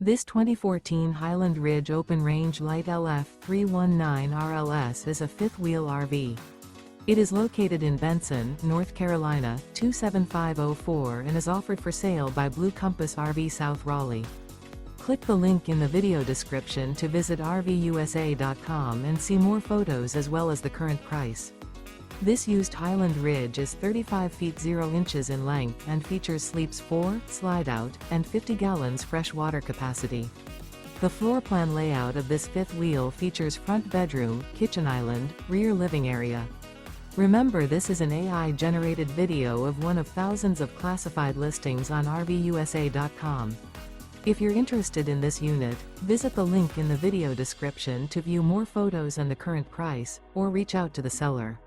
This 2014 Highland Ridge Open-Range Light LF319 RLS is a fifth-wheel RV. It is located in Benson, North Carolina, 27504 and is offered for sale by Blue Compass RV South Raleigh. Click the link in the video description to visit RVUSA.com and see more photos as well as the current price. This used Highland Ridge is 35 feet 0 inches in length and features sleeps 4, slide-out, and 50 gallons fresh water capacity. The floor plan layout of this fifth wheel features front bedroom, kitchen island, rear living area. Remember, this is an AI-generated video of one of thousands of classified listings on RVUSA.com. If you're interested in this unit, visit the link in the video description to view more photos and the current price, or reach out to the seller.